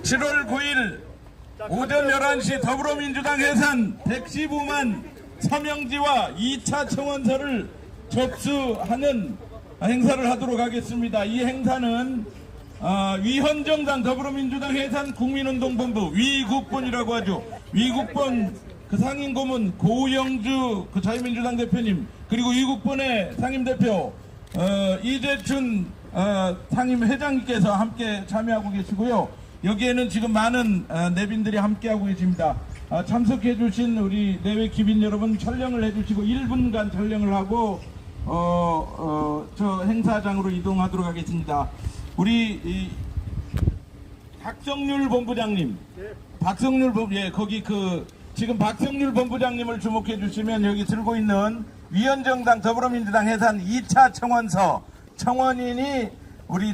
7월 9일 오전 11시 더불어민주당 해산 115만 서명지와 2차 청원서를 접수하는 행사를 하도록 하겠습니다. 이 행사는 위헌정당 더불어민주당 해산 국민운동본부 위국본이라고 하죠. 위국본 그 상임고문 고영주 그 자유민주당 대표님, 그리고 위국본의 상임대표 이재춘 상임회장님께서 함께 참여하고 계시고요. 여기에는 지금 많은 내빈들이 함께하고 계십니다. 참석해 주신 우리 내외 기빈 여러분 촬영을 해주시고 1분간 촬영을 하고 저 행사장으로 이동하도록 하겠습니다. 우리 박성률 본부장님, 거기 지금 박성률 본부장님을 주목해 주시면 여기 들고 있는 위헌정당 더불어민주당 해산 2차 청원서 청원인이 우리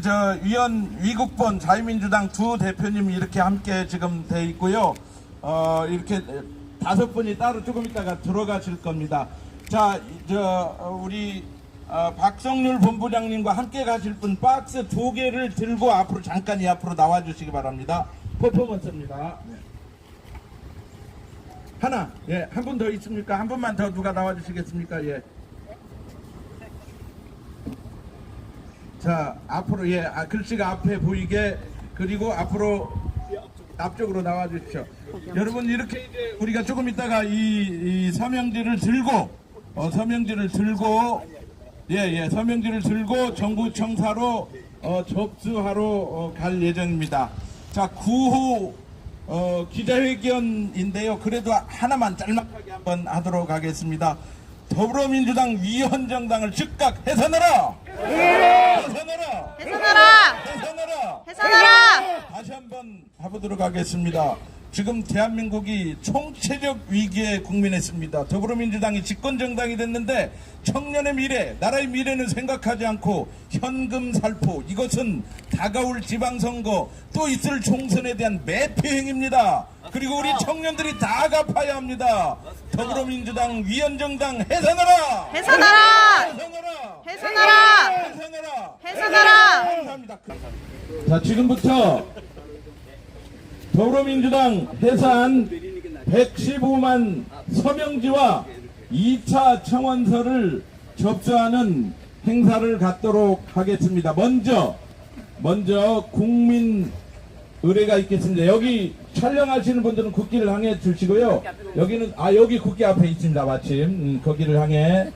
위국본 자유민주당 두 대표님이 이렇게 함께 지금 돼 있고요. 이렇게 5분이 따로 조금 있다가 들어가실 겁니다. 자, 우리 박성률 본부장님과 함께 가실 분 박스 2개를 들고 앞으로 잠깐 앞으로 나와 주시기 바랍니다. 퍼포먼스입니다. 하나, 한 분 더 있습니까? 한 분만 더 누가 나와 주시겠습니까? 자, 앞으로 글씨가 앞에 보이게, 그리고 앞쪽으로 나와 주십시오. 여러분, 이렇게 이제 우리가 조금 있다가 이 서명지를 들고 서명지를 들고 정부청사로 접수하러 갈 예정입니다. 자, 9호 기자회견인데요. 그래도 하나만 짤막하게 한번 하도록 하겠습니다. 더불어민주당 위헌정당을 즉각 해산하라! 해산하라! 해산하라! 해산하라! 해산하라! 다시 한번 해보도록 하겠습니다. 지금 대한민국이 총체적 위기에 국민했습니다. 더불어민주당이 집권정당이 됐는데 청년의 미래, 나라의 미래는 생각하지 않고 현금 살포, 이것은 다가올 지방선거, 또 있을 총선에 대한 매표행입니다. 그리고 우리 청년들이 다 갚아야 합니다. 더불어민주당 위헌정당 해산하라! 해산하라! 해산하라! 해산하라! 해산하라! 해산하라! 감사합니다. 자, 지금부터 더불어민주당 해산 115만 서명지와 2차 청원서를 접수하는 행사를 갖도록 하겠습니다. 먼저 국민 의례가 있겠습니다. 여기 촬영하시는 분들은 국기를 향해 주시고요. 여기 국기 앞에 있습니다. 마침 거기를 향해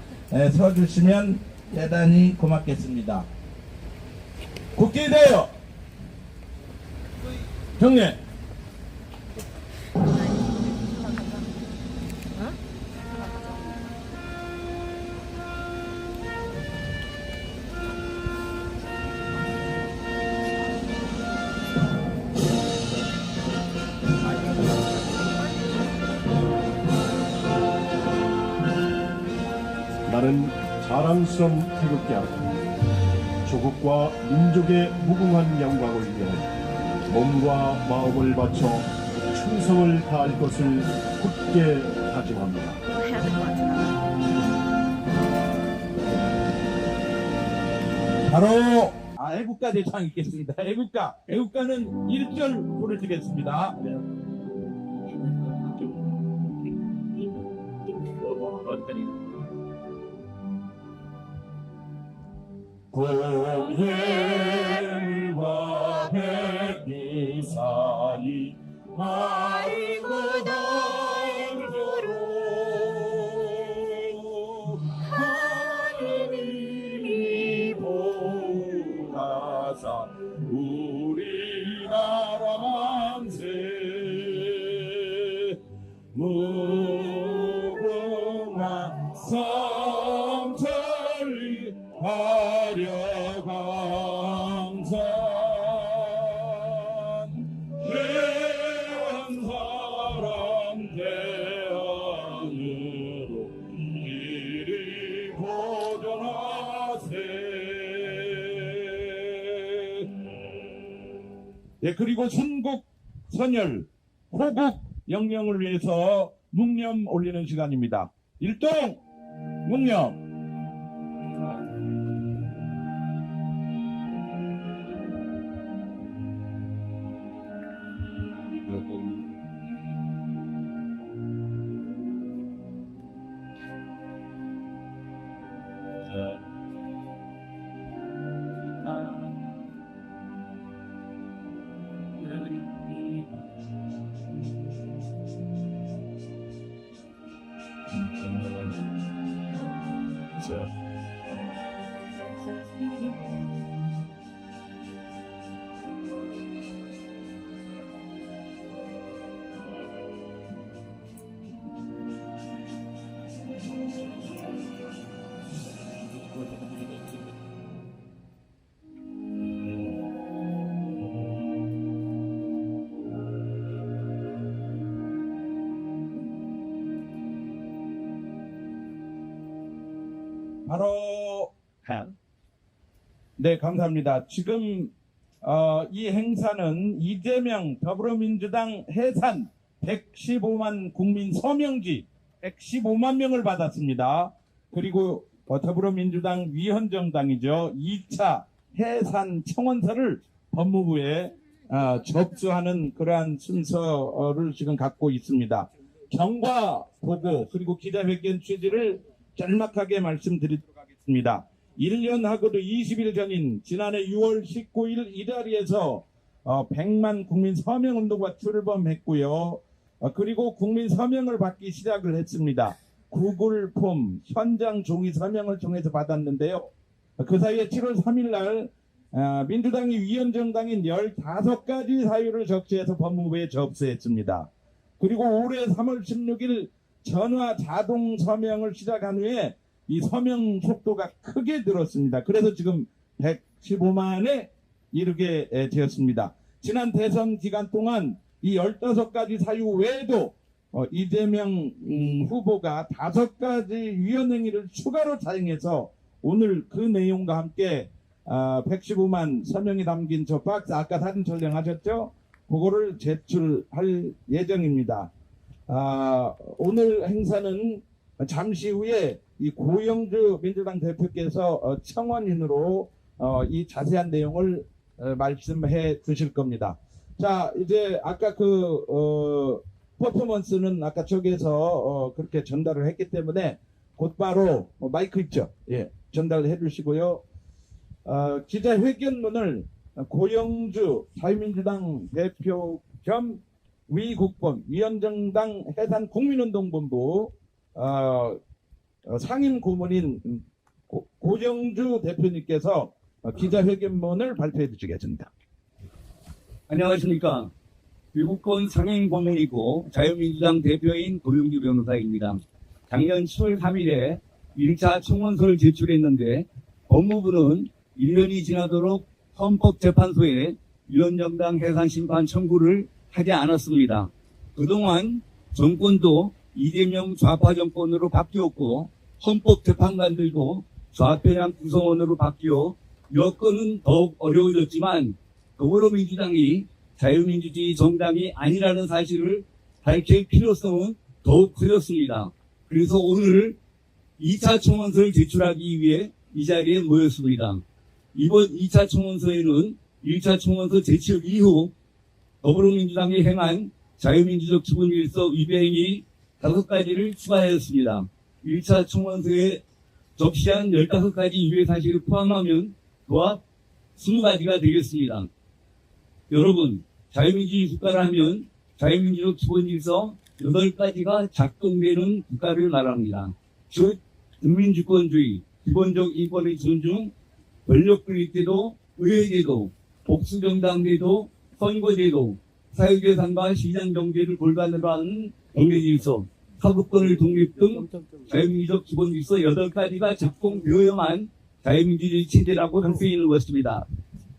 서 주시면 대단히 고맙겠습니다. 국기 대요. 경례. 나는 자랑스러운 태극기 아래 조국과 민족의 무궁한 영광을 위해 몸과 마음을 바쳐 충성을 다할 것을 굳게 다짐합니다. 바로 애국가 대상 있겠습니다. 애국가는 1절 부르시겠습니다. 공회와 백리 사이 아이고 널으로 하느님이 보나사 우리나라 만세 무궁한 성철이 화려강산 대한사람 대안으로 이리 보존하세. 그리고 선곡 선열 호국 영령을 위해서 묵념 올리는 시간입니다. 일동 묵념. 바로 네, 감사합니다. 지금 이 행사는 이재명 더불어민주당 해산 115만 국민 서명지 115만 명을 받았습니다. 그리고 더불어민주당 위헌정당이죠. 2차 해산 청원서를 법무부에 접수하는 그러한 순서를 지금 갖고 있습니다. 경과 보고 그리고 기자회견 취지를 짤막하게 말씀드리도록 하겠습니다. 1년하고도 20일 전인 지난해 6월 19일 이 자리에서 100만 국민 서명운동가 출범했고요. 그리고 국민 서명을 받기 시작을 했습니다. 구글 폼, 현장 종이 서명을 통해서 받았는데요. 그 사이에 7월 3일 날 민주당이 위헌정당인 15가지 사유를 적시해서 법무부에 접수했습니다. 그리고 올해 3월 16일 전화 자동 서명을 시작한 후에 이 서명 속도가 크게 늘었습니다. 그래서 지금 115만에 이르게 되었습니다. 지난 대선 기간 동안 이 15가지 사유 외에도 이재명 후보가 5가지 위헌행위를 추가로 자행해서 오늘 그 내용과 함께 115만 서명이 담긴 저 박스 아까 사진 촬영하셨죠? 그거를 제출할 예정입니다. 오늘 행사는 잠시 후에 이 고영주 민주당 대표께서 청원인으로 이 자세한 내용을 말씀해 주실 겁니다. 자, 이제 아까 퍼포먼스는 아까 쪽에서 그렇게 전달을 했기 때문에 곧바로 마이크 있죠? 예, 전달해 주시고요. 기자회견문을 고영주 자유민주당 대표 겸 위국본 위헌정당 해산 국민운동본부 상임 고문인 고영주 대표님께서 기자회견문을 발표해 주시겠습니다. 안녕하십니까. 위국본 상임 고문이고 자유민주당 대표인 고영주 변호사입니다. 작년 7월 3일에 1차 청원서를 제출했는데 법무부는 1년이 지나도록 헌법재판소에 위헌정당 해산 심판 청구를 하지 않았습니다. 그동안 정권도 이재명 좌파 정권으로 바뀌었고 헌법재판관들도 좌편향 구성원으로 바뀌어 여건은 더욱 어려워졌지만 더불어민주당이 자유민주주의 정당이 아니라는 사실을 밝힐 필요성은 더욱 커졌습니다. 그래서 오늘 2차 청원서를 제출하기 위해 이 자리에 모였습니다. 이번 2차 청원서에는 1차 청원서 제출 이후 더불어민주당이 행한 자유민주적 기본질서 위배행위 5가지를 추가하였습니다. 1차 청원서에 적시한 15가지 위배 사실을 포함하면 도합 20가지가 되겠습니다. 여러분, 자유민주주의 국가를 하면 자유민주적 기본질서 8가지가 작동되는 국가를 말합니다. 즉, 국민주권주의, 기본적 인권의 존중, 권력분립제도, 의회제도, 복수정당제도, 선거제도, 사회재산과 시장경제를 골반으로 하는 경제질서, 사법권의 독립 등 자유민주적 기본질서 8가지가 작동되어야만 자유민주주의 체제라고 할 수 있는 것입니다.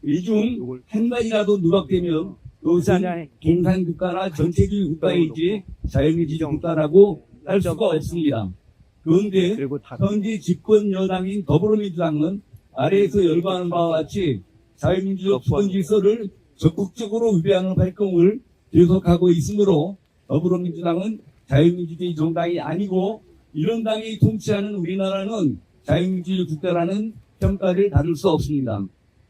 이 중 한 가지라도 누락되면 그것은 공산국가나 전체주의 국가이지 자유민주주의 국가라고 할 수가 없습니다. 그런데 현재 집권 여당인 더불어민주당은 아래에서 열거하는 바와 같이 자유민주적 기본질서를 적극적으로 위배하는 활동을 계속하고 있으므로 더불어민주당은 자유민주주의 정당이 아니고 이런 당이 통치하는 우리나라는 자유민주주의 국가라는 평가를 받을 수 없습니다.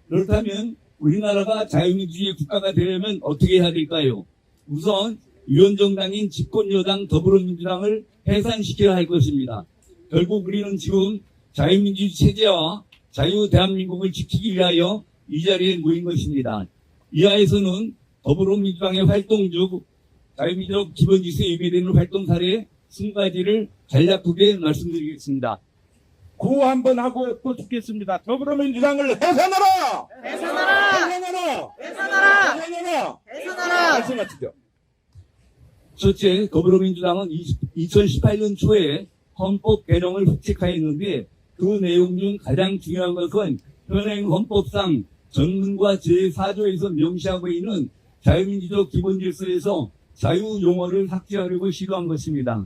그렇다면 우리나라가 자유민주주의 국가가 되려면 어떻게 해야 될까요? 우선 위헌정당인 집권여당 더불어민주당을 해산시켜야 할 것입니다. 결국 우리는 지금 자유민주주의 체제와 자유 대한민국을 지키기 위하여 이 자리에 모인 것입니다. 이하에서는 더불어민주당의 활동 중 자유민주적 기본질서에 위배되는 활동 사례 20가지를 간략하게 말씀드리겠습니다. 구호 한번 하고 또 죽겠습니다. 더불어민주당을 해산하라! 해산하라! 해산하라! 해산하라! 해산하라! 해산하라! 말씀하시죠. 첫째, 더불어민주당은 2018년 초에 헌법 개정을 획책하였는데 그 내용 중 가장 중요한 것은 현행 헌법상 정문과 제4조에서 명시하고 있는 자유민주적 기본질서에서 자유 용어를 삭제하려고 시도한 것입니다.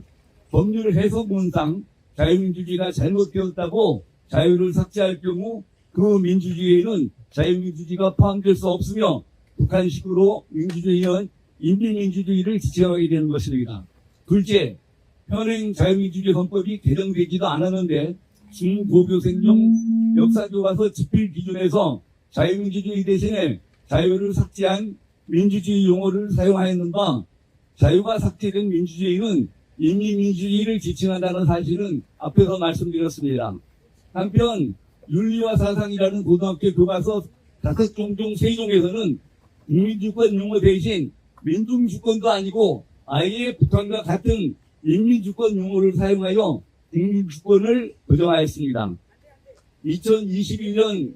법률 해석문상 자유민주주의가 잘못되었다고 자유를 삭제할 경우 그 민주주의에는 자유민주주의가 포함될 수 없으며 북한식으로 민주주의는 인민민주주의를 지칭하게 되는 것입니다. 둘째, 현행 자유민주주의 헌법이 개정되지도 않았는데 중고교생용 역사교과서 집필 기준에서 자유민주주의 대신에 자유를 삭제한 민주주의 용어를 사용하였는가, 자유가 삭제된 민주주의는 인민민주주의를 지칭한다는 사실은 앞에서 말씀드렸습니다. 한편 윤리와 사상이라는 고등학교 교과서 5종 중 3종에서는 국민주권 용어 대신 민중주권도 아니고 아예 북한과 같은 인민주권 용어를 사용하여 국민주권을 부정하였습니다. 2021년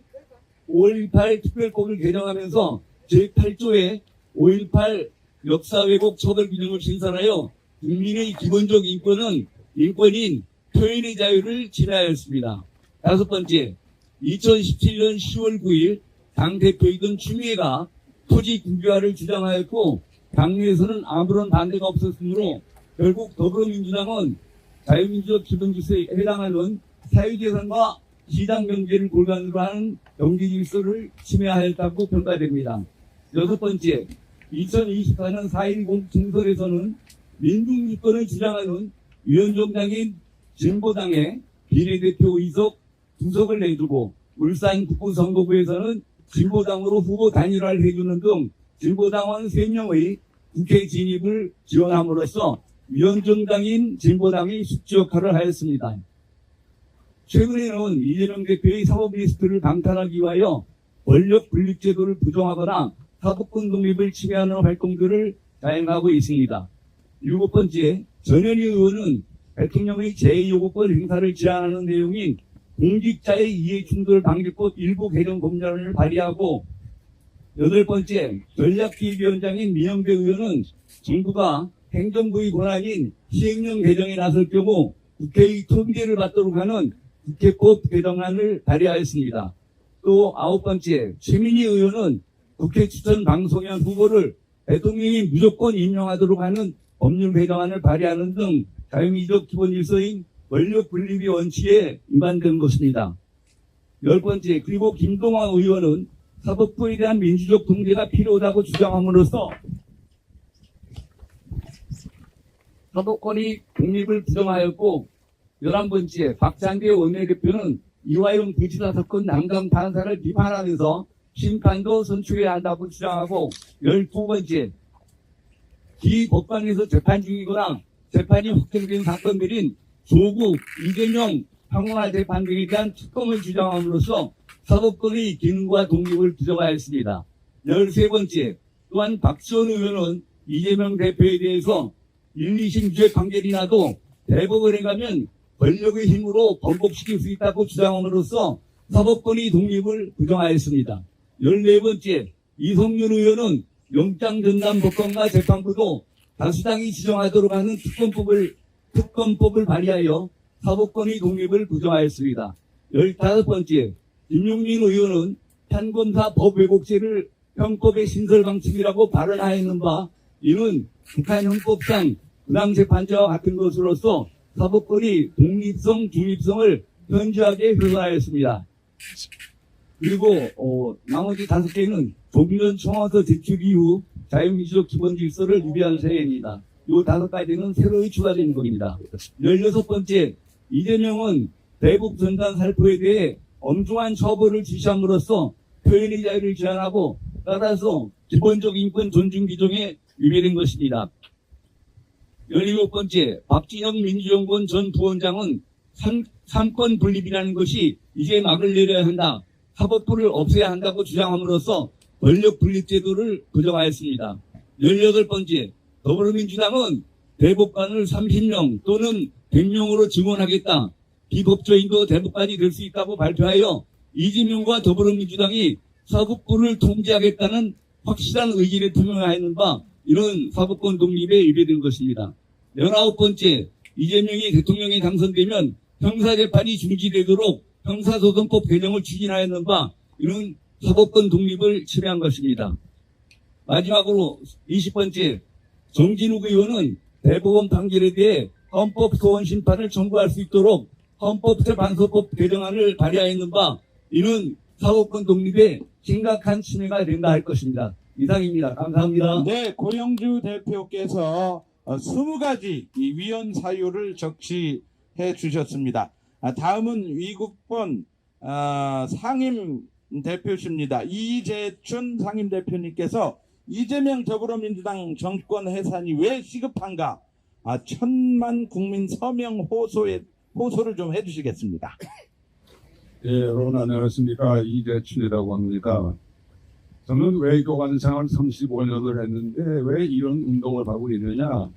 5.18 특별법을 개정하면서 제8조에 5.18 역사 왜곡 처벌 규정을 신설하여 국민의 기본적 인권은 인권인 표현의 자유를 침해하였습니다. 5번째, 2017년 10월 9일 당대표이던 추미애가 토지 국유화를 주장하였고 당내에서는 아무런 반대가 없었으므로 결국 더불어민주당은 자유민주적 기본질서에 해당하는 사유재산과 시장 경제를 골간으로 하는 경제질서를 침해하였다고 평가됩니다. 6번째, 2024년 4.10 총선에서는 민중주권을 주장하는 위원장인 진보당의 비례대표 의석 2석을 내두고 울산 북부선거구에서는 진보당으로 후보 단일화를 해주는 등 진보당원 3명의 국회 진입을 지원함으로써 위원정당인 진보당이 숙지 역할을 하였습니다. 최근에는 이재명 대표의 사법 리스트를 방탄하기 위하여 권력 분립제도를 부정하거나 사법권 독립을 침해하는 활동들을 자행하고 있습니다. 7번째, 전현희 의원은 대통령의 제2요구권 행사를 제한하는 내용인 공직자의 이해충돌 방지법 일부 개정 법률안을 발의하고 8번째, 전략기획위원장인 민영배 의원은 정부가 행정부의 권한인 시행령 개정에 나설 경우 국회의 통제를 받도록 하는 국회법 개정안을 발의하였습니다. 또 9번째, 최민희 의원은 국회 추천 방송연 후보를 대통령이 무조건 임명하도록 하는 법률 개정안을 발의하는 등 자유민주적 기본질서인 권력 분립의 원칙에 위반된 것입니다. 10번째, 그리고 김동완 의원은 사법부에 대한 민주적 통제가 필요하다고 주장함으로써 사법권의 독립을 부정하였고 11번째, 박장대 원내대표는 이화영 부지사 사건 난강 판사를 비판하면서 심판도 선출해야 한다고 주장하고 12번째, 기법관에서 재판 중이거나 재판이 확정된 사건들인 조국, 이재명, 황운하 재판들에 대한 특검을 주장함으로써 사법권의 기능과 독립을 부정하였습니다. 13번째, 또한 박지원 의원은 이재명 대표에 대해서 1, 2심 유죄 판결이 나도 대법원에 가면 권력의 힘으로 번복시킬 수 있다고 주장함으로써 사법권의 독립을 부정하였습니다. 14번째, 이성윤 의원은 영장전담법관과 재판부도 다수당이 지정하도록 하는 특검법을 발의하여 사법권의 독립을 부정하였습니다. 15번째, 김용민 의원은 판검사 법 왜곡죄를 형법의 신설 방침이라고 발언하였는 바 이는 북한 형법상 부당재판자와 같은 것으로서 사법권의 독립성, 중립성을 현저하게 훼손하였습니다. 그리고 나머지 5개는 조기전 청와서 제출 이후 자유민주적 기본질서를 위배한 사례입니다. 이 5가지는 새로이 추가된 겁니다. 16번째, 이재명은 대북 전단 살포에 대해 엄중한 처벌을 지시함으로써 표현의 자유를 제한하고 따라서 기본적 인권 존중 규정에 위배된 것입니다. 17번째, 박진영 민주연구원 전 부원장은 삼권 분립이라는 것이 이제 막을 내려야 한다, 사법부를 없애야 한다고 주장함으로써 권력 분립 제도를 부정하였습니다. 18번째, 더불어민주당은 대법관을 30명 또는 100명으로 증원하겠다, 비법조인도 대법관이 될 수 있다고 발표하여 이재명과 더불어민주당이 사법부를 통제하겠다는 확실한 의지를 표명하였는 바 이런 사법권 독립에 위배된 것입니다. 19번째, 이재명이 대통령에 당선되면 형사재판이 중지되도록 형사소송법 개정을 추진하였는 바 이런 사법권 독립을 침해한 것입니다. 마지막으로 20번째, 정진욱 의원은 대법원 판결에 대해 헌법 소원 심판을 청구할 수 있도록 헌법재판소법 개정안을 발의하였는 바 이는 사법권 독립에 심각한 침해가 된다 할 것입니다. 이상입니다. 감사합니다. 네, 고영주 대표께서 20가지 이 위헌 사유를 적시해 주셨습니다. 다음은 위국본 상임 대표십니다. 이재춘 상임 대표님께서 이재명 더불어민주당 정권 해산이 왜 시급한가? 1000만 국민 서명 호소를 좀 해주시겠습니다. 예, 여러분 안녕하십니까. 이재춘이라고 합니다. 저는 외교관 생활 35년을 했는데 왜 이런 운동을 하고 있느냐.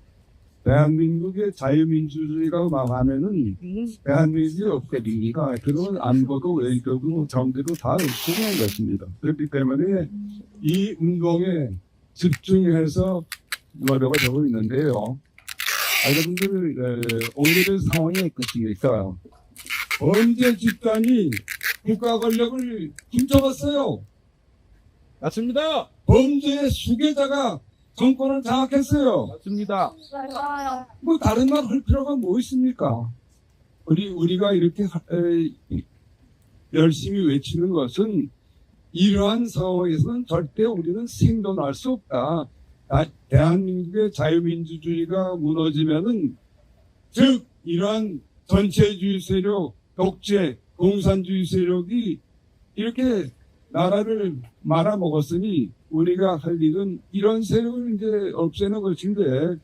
대한민국의 자유민주주의가 망하면은 대한민국이 없게 되니까 그런 안보도 외교도 정치도 다 중요한 것입니다. 그렇기 때문에 이 운동에 집중해서 노력을 하고 있는데요. 여러분들 오늘의 상황이 어떻습니까? 범죄 집단이 국가 권력을 훔쳐갔어요. 맞습니다. 범죄의 수괴자가 정권을 장악했어요. 맞습니다. 뭐 다른 말 할 필요가 뭐 있습니까? 우리가 이렇게 열심히 외치는 것은 이러한 상황에서는 절대 우리는 생존할 수 없다. 대한민국의 자유민주주의가 무너지면은 즉 이러한 전체주의 세력, 독재, 공산주의 세력이 이렇게 나라를 말아먹었으니 우리가 할 일은 이런 세력을 이제 없애는 것인데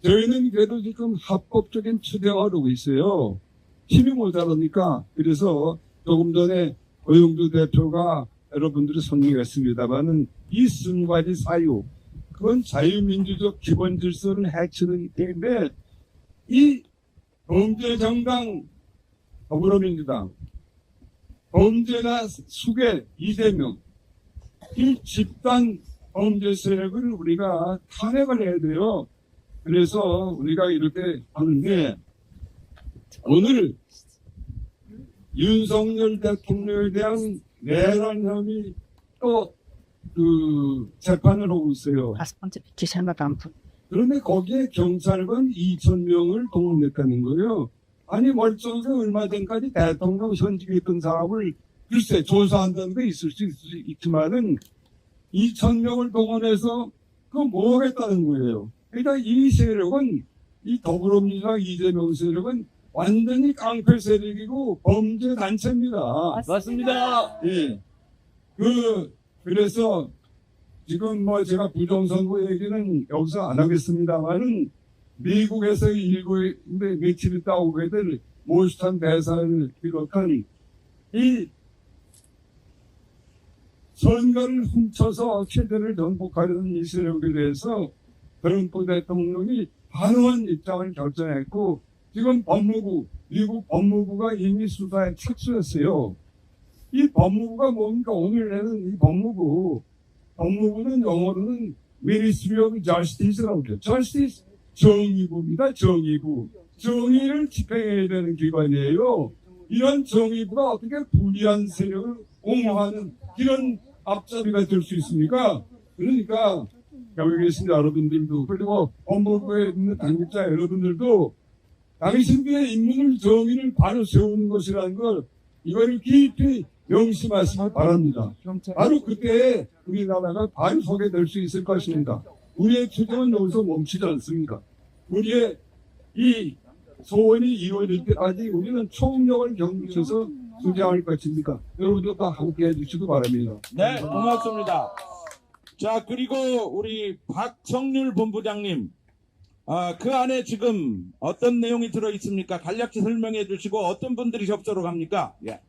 저희는 그래도 지금 합법적인 추대화를 하고 있어요. 힘이 모자라니까. 그래서 조금 전에 고영주 대표가 여러분들이 설명했습니다만은 이 20가지 사유 그건 자유민주적 기본 질서를 해치는 때문에 이 범죄정당 더불어민주당 범죄나 수괴 이재명 이 집단 범죄 세력을 우리가 탄핵을 해야 돼요. 그래서 우리가 이렇게 하는데 오늘 윤석열 대통령에 대한 내란 혐의 또 재판을 하고 있어요. 그런데 거기에 경찰관 2,000명을 동원했다는 거예요. 아니 멀쩡해서 얼마 전까지 대통령 현직에 있던 사람을 글쎄 조사한다는 게 있을 수 있지만은 2,000명을 동원해서 그거 뭐 하겠다는 거예요. 그러니까 이 세력은 이 더불어민주당 이재명 세력은 완전히 깡패 세력이고 범죄 단체입니다. 맞습니다. 예. 그래서 지금 뭐 제가 부정선거 얘기는 여기서 안 하겠습니다만은 미국에서 며칠 있다 오게 될 모스탄 대사를 비롯한 이 선거를 훔쳐서 체제를 정복하려는 이 세력에 대해서 트럼프 대통령이 반응한 입장을 결정했고 지금 미국 법무부가 이미 수사에 착수했어요. 이 법무부가 뭡니까? 오늘 내는 이 법무부는 영어로는 Ministry of Justice라고 하죠. Justice, 정의부입니다. 정의부. 정의를 집행해야 되는 기관이에요. 이런 정의부가 어떻게 불리한 세력을 옹호하는 이런 앞잡이가 될 수 있습니까? 그러니까 여기 계신 여러분들도 그리고 법무부에 있는 당직자 여러분들도 당신들의 인문을 정의를 바로 세우는 것이라는 걸 이거를 깊이 명심하시기 바랍니다. 바로 그때 우리나라가 바로 소개될 수 있을 것입니다. 우리의 투쟁은 여기서 멈추지 않습니다. 우리의 이 소원이 이루어질 때까지 우리는 총력을 경주해서 투쟁할 것입니다. 여러분도 다 함께 해주시기 바랍니다. 네, 고맙습니다. 자, 그리고 우리 박성률 본부장님, 그 안에 지금 어떤 내용이 들어있습니까? 간략히 설명해 주시고 어떤 분들이 접수로 갑니까? 예.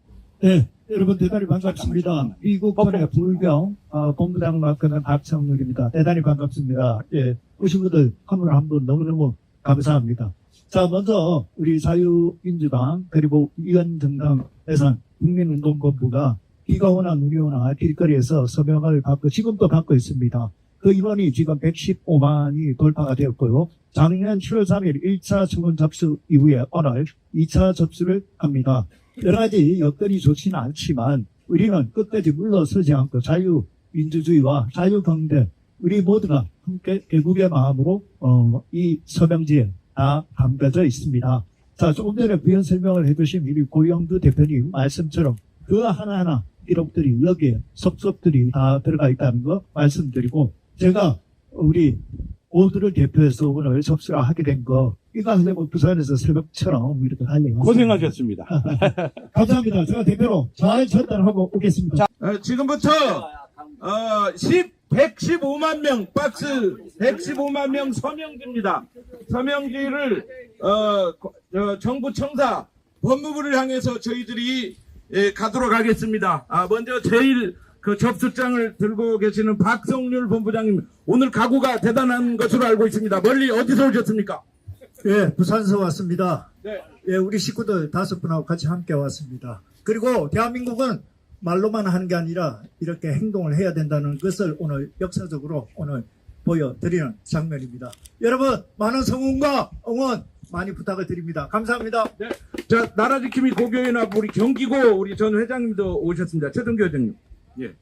네, 여러분 대단히 반갑습니다. 이국번의 불경 본부장 맡은 박성률입니다. 대단히 반갑습니다. 예, 오신 분들 한 분 너무너무 감사합니다. 자, 먼저 우리 자유민주당 그리고 위원정당 해산 국민운동본부가 비가 오나 눈이 오나 길거리에서 서명을 받고 지금도 받고 있습니다. 그 인원이 지금 115만이 돌파가 되었고요. 작년 7월 3일 1차 청원 접수 이후에 오늘 2차 접수를 합니다. 여러 가지 여건이 좋지는 않지만 우리는 끝까지 물러서지 않고 자유민주주의와 자유경제 우리 모두가 함께 애국의 마음으로 이 서명지에 다 담겨져 있습니다. 자, 조금 전에 부연 설명을 해주신 우리 고영두 대표님 말씀처럼 그 하나하나 기록들이 여기에 속속들이 다 들어가 있다는 거 말씀드리고, 제가 우리 모두를 대표해서 오늘 접수를 하게 된 거, 이거 하려면 부산에서 새벽처럼 이렇게 하려고. 고생하셨습니다. 감사합니다. 제가 대표로 잘 전달하고 오겠습니다. 지금부터 115만 명 박스 115만 명 서명지입니다. 서명지를 정부 청사 법무부를 향해서 저희들이 가도록 하겠습니다. 먼저 제일 그 접수장을 들고 계시는 박성률 본부장님, 오늘 각오가 대단한 것으로 알고 있습니다. 멀리 어디서 오셨습니까? 예, 부산서 왔습니다. 네. 예, 우리 식구들 5분하고 같이 함께 왔습니다. 그리고 대한민국은 말로만 하는 게 아니라 이렇게 행동을 해야 된다는 것을 오늘 역사적으로 오늘 보여드리는 장면입니다. 여러분, 많은 성원과 응원 많이 부탁을 드립니다. 감사합니다. 네. 자, 나라지킴이 고교연합 우리 경기고 우리 전 회장님도 오셨습니다. 최동규 회장님. 예.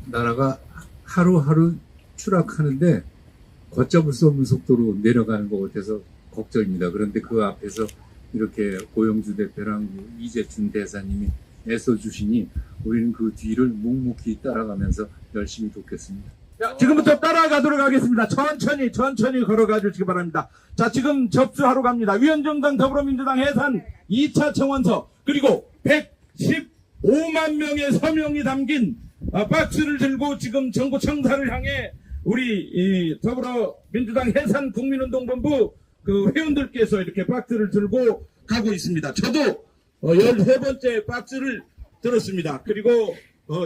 나라가 하루하루 추락하는데 걷잡을 수 없는 속도로 내려가는 것 같아서 걱정입니다. 그런데 그 앞에서 이렇게 고영주 대표랑 이재춘 대사님이 애써주시니 우리는 그 뒤를 묵묵히 따라가면서 열심히 돕겠습니다. 자, 지금부터 따라가도록 하겠습니다. 천천히 걸어가 주시기 바랍니다. 자, 지금 접수하러 갑니다. 위원정당 더불어민주당 해산 2차 청원서, 그리고 115만 명의 서명이 담긴 박스를 들고 지금 정부 청사를 향해 우리 더불어민주당 해산 국민운동본부 그 회원들께서 이렇게 박스를 들고 가고 있습니다. 저도 13번째 박스를 들었습니다. 그리고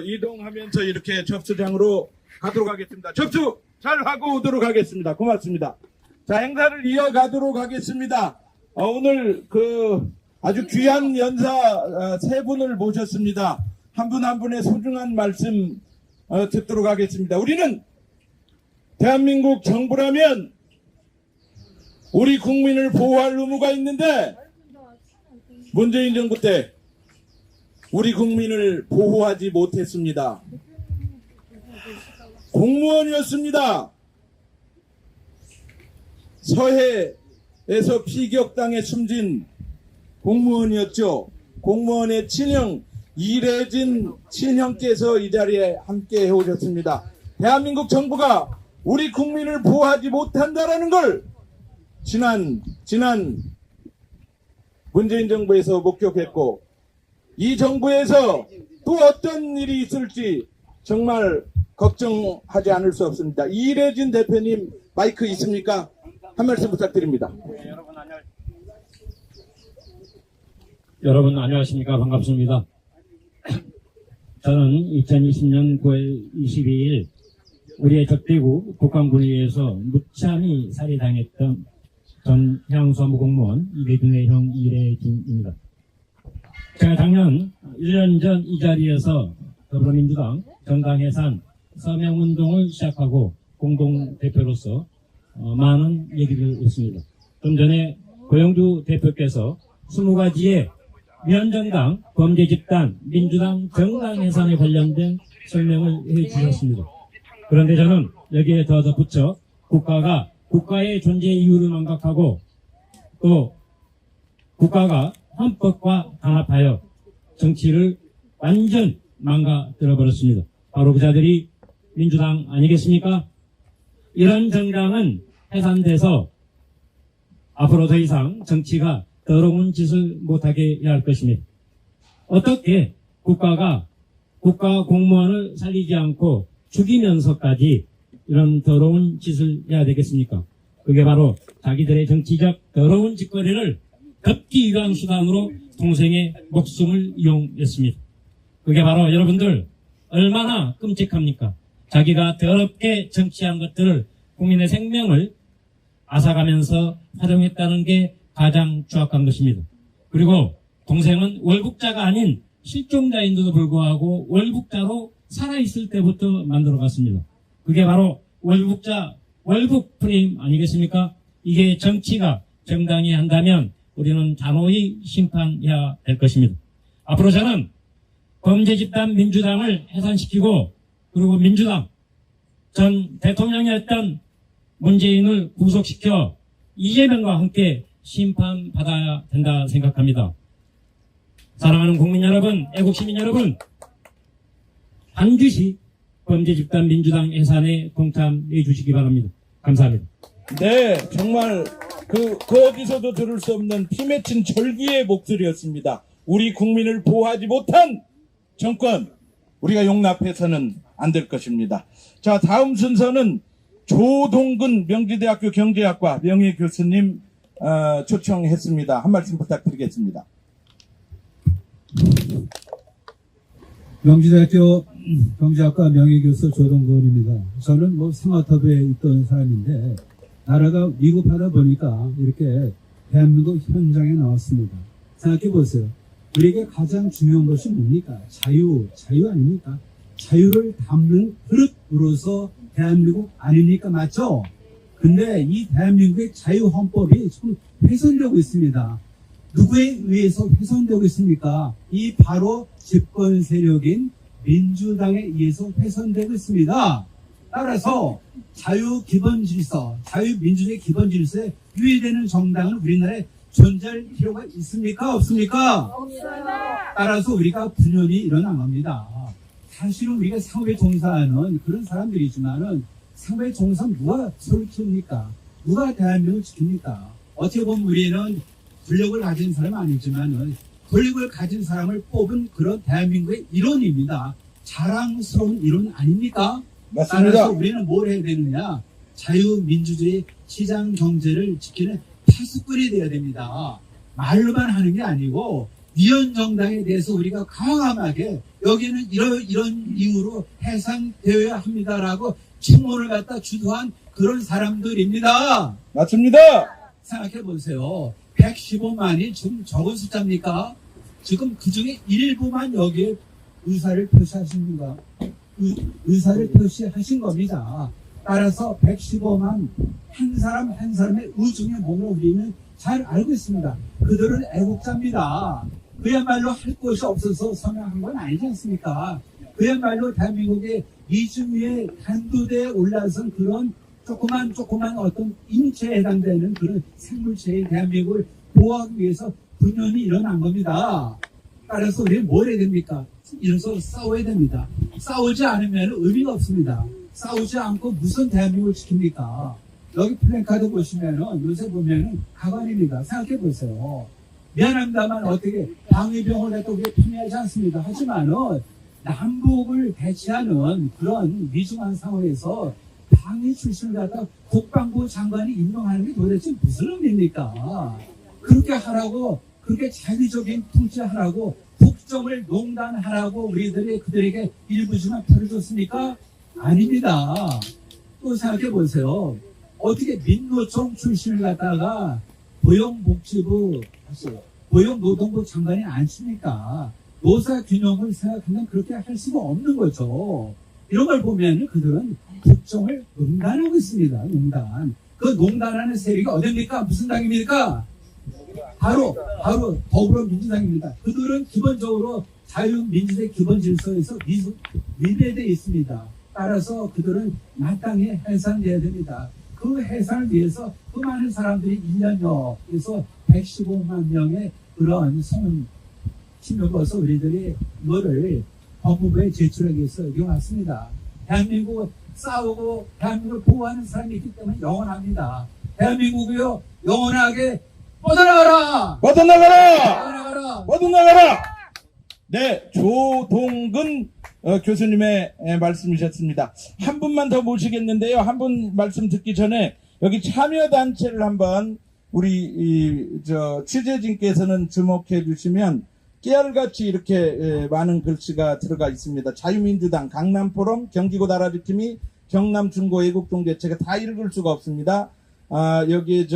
이동하면서 이렇게 접수장으로 가도록 하겠습니다. 접수 잘 하고 오도록 하겠습니다. 고맙습니다. 자, 행사를 이어가도록 하겠습니다. 오늘 그 아주 귀한 연사 3분을 모셨습니다. 한 분 한 분의 소중한 말씀 듣도록 하겠습니다. 우리는 대한민국 정부라면 우리 국민을 보호할 의무가 있는데, 문재인 정부 때 우리 국민을 보호하지 못했습니다. 공무원이었습니다. 서해에서 피격당해 숨진 공무원이었죠. 공무원의 친형 이래진 친형께서 이 자리에 함께 해오셨습니다. 대한민국 정부가 우리 국민을 보호하지 못한다라는 걸 지난 문재인 정부에서 목격했고, 이 정부에서 또 어떤 일이 있을지 정말 걱정하지 않을 수 없습니다. 이래진 대표님 마이크 있습니까? 한 말씀 부탁드립니다. 여러분 안녕하십니까? 반갑습니다. 저는 2020년 9월 22일 우리의 적대국 북한군에 무참히 살해당했던 전 해양수산부 공무원 이래준의 형 이래진입니다. 제가 작년 1년 전 이 자리에서 더불어민주당 정당해산 서명운동을 시작하고 공동대표로서 많은 얘기를 했습니다. 좀 전에 고영주 대표께서 20가지의 위원정당, 범죄집단, 민주당 정당해산에 관련된 설명을 해주셨습니다. 그런데 저는 여기에 더 덧붙여 국가가 국가의 존재 이유를 망각하고 또 국가가 헌법과 단합하여 정치를 완전 망가뜨려버렸습니다. 바로 그 자들이 민주당 아니겠습니까? 이런 정당은 해산돼서 앞으로 더 이상 정치가 더러운 짓을 못하게 해야 할 것입니다. 어떻게 국가가 국가 공무원을 살리지 않고 죽이면서까지 이런 더러운 짓을 해야 되겠습니까? 그게 바로 자기들의 정치적 더러운 짓거리를 덮기 위한 수단으로 동생의 목숨을 이용했습니다. 그게 바로 여러분들 얼마나 끔찍합니까? 자기가 더럽게 정치한 것들을 국민의 생명을 앗아가면서 활용했다는 게 가장 추악한 것입니다. 그리고 동생은 월북자가 아닌 실종자인데도 불구하고 월북자로 살아있을 때부터 만들어갔습니다. 그게 바로 월북자, 월북 프레임 아니겠습니까? 이게 정치가 정당히 한다면 우리는 단호히 심판해야 될 것입니다. 앞으로 저는 범죄집단 민주당을 해산시키고 그리고 민주당 전 대통령이었던 문재인을 구속시켜 이재명과 함께 심판받아야 된다 생각합니다. 사랑하는 국민 여러분, 애국 시민 여러분, 반드시 범죄 집단 민주당 해산에 동참해 주시기 바랍니다. 감사합니다. 네, 정말 그 어디서도 들을 수 없는 피 맺힌 절기의 목소리였습니다. 우리 국민을 보호하지 못한 정권, 우리가 용납해서는 안 될 것입니다. 자, 다음 순서는 조동근 명지대학교 경제학과 명예교수님 초청했습니다. 한 말씀 부탁드리겠습니다. 명지대학교 경제학과 명예교수 조동근입니다. 저는 상하탑에 있던 사람인데 나라가 위급하다 보니까 이렇게 대한민국 현장에 나왔습니다. 생각해 보세요. 우리에게 가장 중요한 것이 뭡니까? 자유 아닙니까? 자유를 담는 그릇으로서 대한민국 아닙니까? 맞죠? 근데 이 대한민국의 자유헌법이 좀 훼손되고 있습니다. 누구에 의해서 훼손되고 있습니까? 이 바로 집권 세력인 민주당에 의해서 훼손되고 있습니다. 따라서 자유민주주의 기본 질서에 유의되는 정당은 우리나라에 존재할 필요가 있습니까? 없습니까? 없습니다. 따라서 우리가 분열이 일어난 겁니다. 사실은 우리가 사회에 종사하는 그런 사람들이지만은 사회에 종사하면 누가 서로 키웁니까? 누가 대한민국을 지킵니까? 어떻게 보면 우리는 권력을 가진 사람은 아니지만은 권력을 가진 사람을 뽑은 그런 대한민국의 일원입니다. 자랑스러운 일원 아닙니까? 맞습니다. 따라서 우리는 뭘 해야 되느냐? 자유민주주의 시장 경제를 지키는 파수꾼이 되어야 됩니다. 말로만 하는 게 아니고 위헌정당에 대해서 우리가 강함하게 여기는 이런 이유로 해산되어야 합니다라고 충고를 갖다 주도한 그런 사람들입니다. 맞습니다. 생각해 보세요. 115만이 지금 적은 숫자입니까? 지금 그 중에 일부만 여기에 의사를 표시하십니까? 의사를 표시하신 겁니다. 따라서 115만 한 사람 한 사람의 의중의 몸을 우리는 잘 알고 있습니다. 그들은 애국자입니다. 그야말로 할 것이 없어서 서명한 건 아니지 않습니까? 그야말로 대한민국의 이중 위에 단두대에 올라선 그런 조그만 어떤 인체에 해당되는 그런 생물체의 대한민국을 보호하기 위해서 분열이 일어난 겁니다. 따라서 우리는 뭘 해야 됩니까? 이래서 싸워야 됩니다. 싸우지 않으면 의미가 없습니다. 싸우지 않고 무슨 대한민국을 지킵니까? 여기 플랜카드 보시면은 요새 보면은 가관입니다. 생각해 보세요. 미안합니다만 어떻게 방위병을 갖다 우리가 편애하지 않습니다. 하지만은 남북을 대치하는 그런 위중한 상황에서 방위 출신을 갖다 국방부 장관이 임명하는 게 도대체 무슨 의미입니까? 그렇게 하라고, 그렇게 자기적인 통치하라고, 국정을 농단하라고 그들에게 일부지만 표를 줬습니까? 아닙니다. 또 생각해 보세요. 어떻게 민노총 출신을 갖다가 고용노동부 장관이 앉습니까? 노사균형을 생각하면 그렇게 할 수가 없는 거죠. 이런 걸 보면 그들은 국정을 농단하고 있습니다. 농단. 그 농단하는 세력이 어딥니까? 무슨 당입니까? 바로 더불어민주당입니다. 그들은 기본적으로 자유민주주의 기본 질서에서 위배되어 있습니다. 따라서 그들은 마땅히 해산돼야 됩니다. 그 해산을 위해서 그 많은 사람들이 1년여에서 115만 명의 그런 손을 치며서 우리들이 이거를 법무부에 제출하기 위해서 여기 왔습니다. 대한민국을 싸우고 대한민국을 보호하는 사람이 있기 때문에 영원합니다. 대한민국이요 영원하게 뻗어나가라! 뻗어나가라! 뻗어나가라! 네, 조동근 교수님의 말씀이셨습니다. 한 분만 더 모시겠는데요. 한 분 말씀 듣기 전에 여기 참여단체를 한번 우리 취재진께서는 주목해 주시면 깨알같이 이렇게 많은 글씨가 들어가 있습니다. 자유민주당, 강남포럼, 경기고 나라지킴이, 경남중고애국동대체가 다 읽을 수가 없습니다. 여기에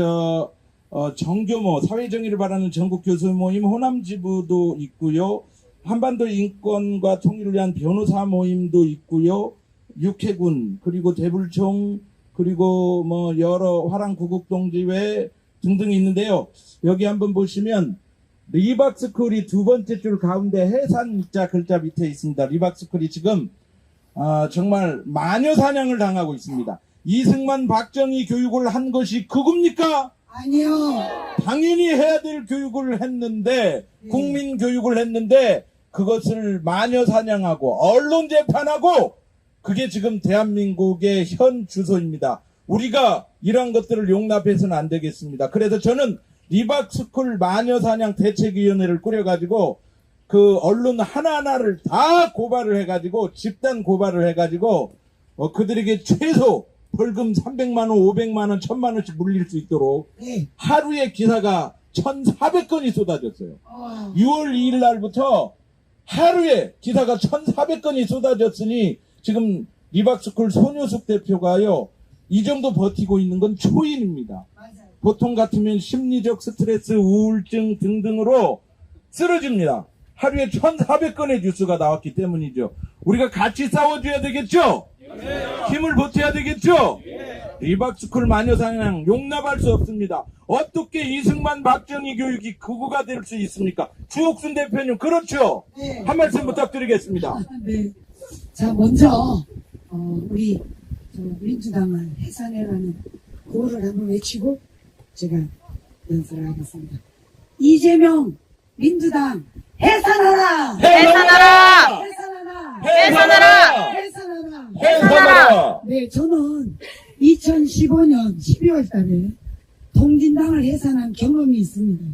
정교모, 사회정의를 바라는 전국교수 모임 호남지부도 있고요. 한반도 인권과 통일을 위한 변호사 모임도 있고요. 육해군, 그리고 대불총, 그리고 여러 화랑구국동지회 등등이 있는데요. 여기 한번 보시면 리박스쿨이 두 번째 줄 가운데 해산자 글자 밑에 있습니다. 리박스쿨이 지금 정말 마녀 사냥을 당하고 있습니다. 이승만, 박정희 교육을 한 것이 그겁니까? 아니요. 당연히 해야 될 교육을 했는데, 국민 교육을 했는데, 그것을 마녀 사냥하고, 언론 재판하고, 그게 지금 대한민국의 현 주소입니다. 우리가 이러한 것들을 용납해서는 안 되겠습니다. 그래서 저는 리박스쿨 마녀 사냥 대책위원회를 꾸려가지고, 그 언론 하나하나를 다 고발을 해가지고, 집단 고발을 해가지고, 그들에게 최소 벌금 300만원, 500만원, 1000만원씩 물릴 수 있도록 하루에 기사가 1,400건이 쏟아졌어요. 6월 2일 날부터 하루에 기사가 1,400건이 쏟아졌으니 지금 리박스쿨 손효숙 대표가요, 이 정도 버티고 있는 건 초인입니다. 보통 같으면 심리적 스트레스, 우울증 등등으로 쓰러집니다. 하루에 1,400건의 뉴스가 나왔기 때문이죠. 우리가 같이 싸워줘야 되겠죠? 힘을 보태야 되겠죠? 리박스쿨 마녀사냥 용납할 수 없습니다. 어떻게 이승만 박정희 교육이 극우가 될 수 있습니까? 주옥순 대표님, 그렇죠? 한 말씀 부탁드리겠습니다. 네. 자, 먼저 우리 민주당을 해산해라는 구호를 한번 외치고 제가 연설을 하겠습니다. 이재명 민주당 해산하라! 해산하라! 해산하라! 해산하라! 해산하라! 해산하라! 네, 저는 2015년 12월 달에 통진당을 해산한 경험이 있습니다.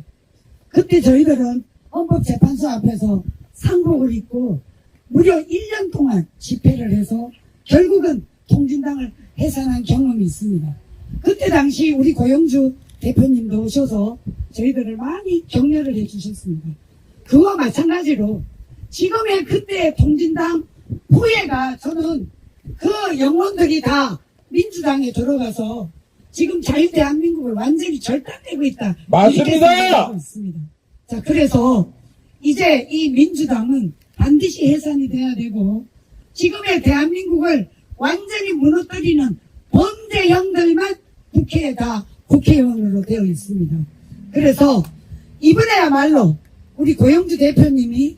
그때 저희들은 헌법재판소 앞에서 상복을 입고 무려 1년 동안 집회를 해서 결국은 통진당을 해산한 경험이 있습니다. 그때 당시 우리 고영주 대표님도 오셔서 저희들을 많이 격려를 해주셨습니다. 그와 마찬가지로 지금의 그때의 통진당 후예가 저는 그 영혼들이 다 민주당에 들어가서 지금 자유대한민국을 완전히 절단되고 있다. 맞습니다. 이렇게 생각하고 있습니다. 자, 그래서 이제 이 민주당은 반드시 해산이 돼야 되고 지금의 대한민국을 완전히 무너뜨리는 범죄형들만 국회에 다 국회의원으로 되어 있습니다. 그래서 이번에야말로 우리 고영주 대표님이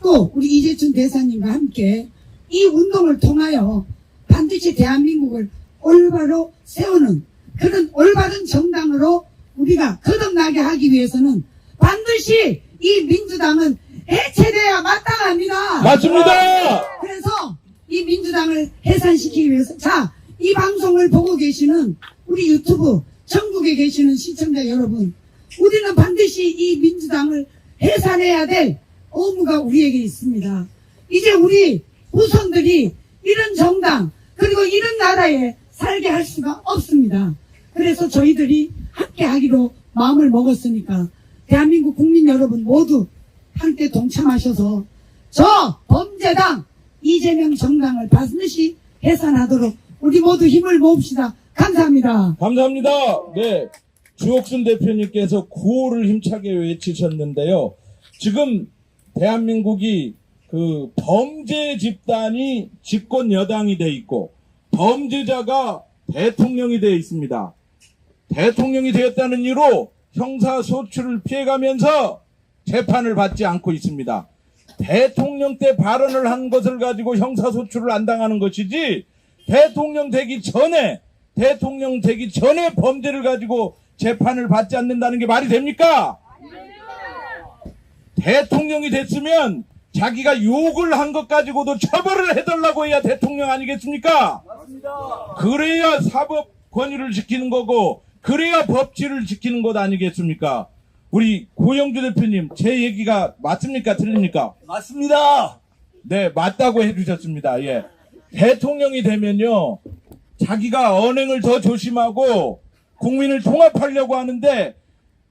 또 우리 이재춘 대사님과 함께 이 운동을 통하여 반드시 대한민국을 올바로 세우는 그런 올바른 정당으로 우리가 거듭나게 하기 위해서는 반드시 이 민주당은 해체돼야 마땅합니다. 맞습니다. 그래서 이 민주당을 해산시키기 위해서 이 방송을 보고 계시는 우리 유튜브 전국에 계시는 시청자 여러분, 우리는 반드시 이 민주당을 해산해야 될 의무가 우리에게 있습니다. 이제 우리 후손들이 이런 정당 그리고 이런 나라에 살게 할 수가 없습니다. 그래서 저희들이 함께 하기로 마음을 먹었으니까 대한민국 국민 여러분 모두 함께 동참하셔서 저 범죄당 이재명 정당을 반드시 해산하도록 우리 모두 힘을 모읍시다. 감사합니다. 감사합니다. 네. 주옥순 대표님께서 구호를 힘차게 외치셨는데요. 지금 대한민국이 그 범죄 집단이 집권 여당이 돼 있고 범죄자가 대통령이 되어 있습니다. 대통령이 되었다는 이유로 형사소출을 피해가면서 재판을 받지 않고 있습니다. 대통령 때 발언을 한 것을 가지고 형사소출을 안 당하는 것이지 대통령 되기 전에 범죄를 가지고 재판을 받지 않는다는 게 말이 됩니까? 대통령이 됐으면 자기가 욕을 한 것 가지고도 처벌을 해달라고 해야 대통령 아니겠습니까? 맞습니다. 그래야 사법 권위를 지키는 거고 그래야 법치를 지키는 것 아니겠습니까? 우리 고영주 대표님, 제 얘기가 맞습니까? 틀립니까? 맞습니다. 네, 맞다고 해주셨습니다. 예. 대통령이 되면요, 자기가 언행을 더 조심하고 국민을 통합하려고 하는데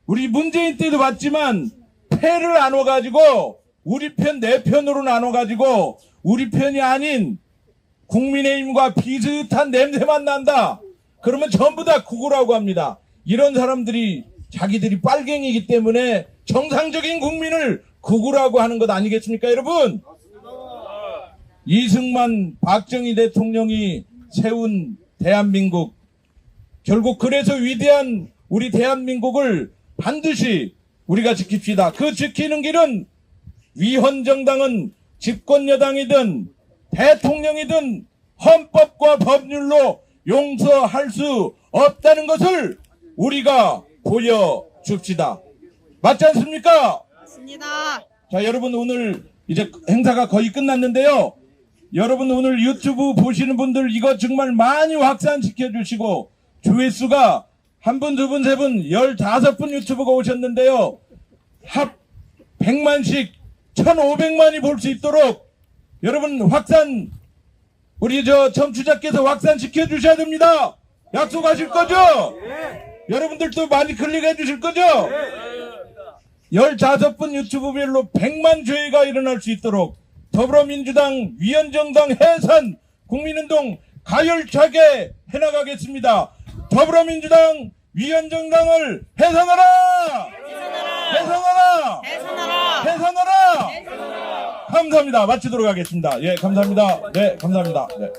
우리 문재인 때도 봤지만 패를 나눠가지고 우리 편, 내 편으로 나눠가지고 우리 편이 아닌 국민의힘과 비슷한 냄새만 난다. 그러면 전부 다 극우라고 합니다. 이런 사람들이 자기들이 빨갱이기 때문에 정상적인 국민을 극우라고 하는 것 아니겠습니까, 여러분? 이승만, 박정희 대통령이 세운 대한민국, 결국 그래서 위대한 우리 대한민국을 반드시 우리가 지킵시다. 그 지키는 길은 위헌정당은 집권여당이든 대통령이든 헌법과 법률로 용서할 수 없다는 것을 우리가 보여야 줍시다. 맞지 않습니까? 맞습니다. 자, 여러분 오늘 이제 행사가 거의 끝났는데요. 여러분 오늘 유튜브 보시는 분들 이거 정말 많이 확산시켜 주시고 조회수가 한 분, 두 분, 세 분, 15분 유튜브가 오셨는데요. 합 100만씩 1,500만이 볼 수 있도록 여러분 확산, 우리 청취자께서 확산시켜 주셔야 됩니다. 약속하실 거죠? 여러분들도 많이 클릭해 주실 거죠? 15분 유튜브별로 100만 조회가 일어날 수 있도록 더불어민주당, 위원정당 해산, 국민운동 가열차게 해나가겠습니다. 더불어민주당, 위원정당을 해산하라! 해산하라! 해산하라! 해산하라! 감사합니다. 마치도록 하겠습니다. 예, 감사합니다. 네, 감사합니다. 네.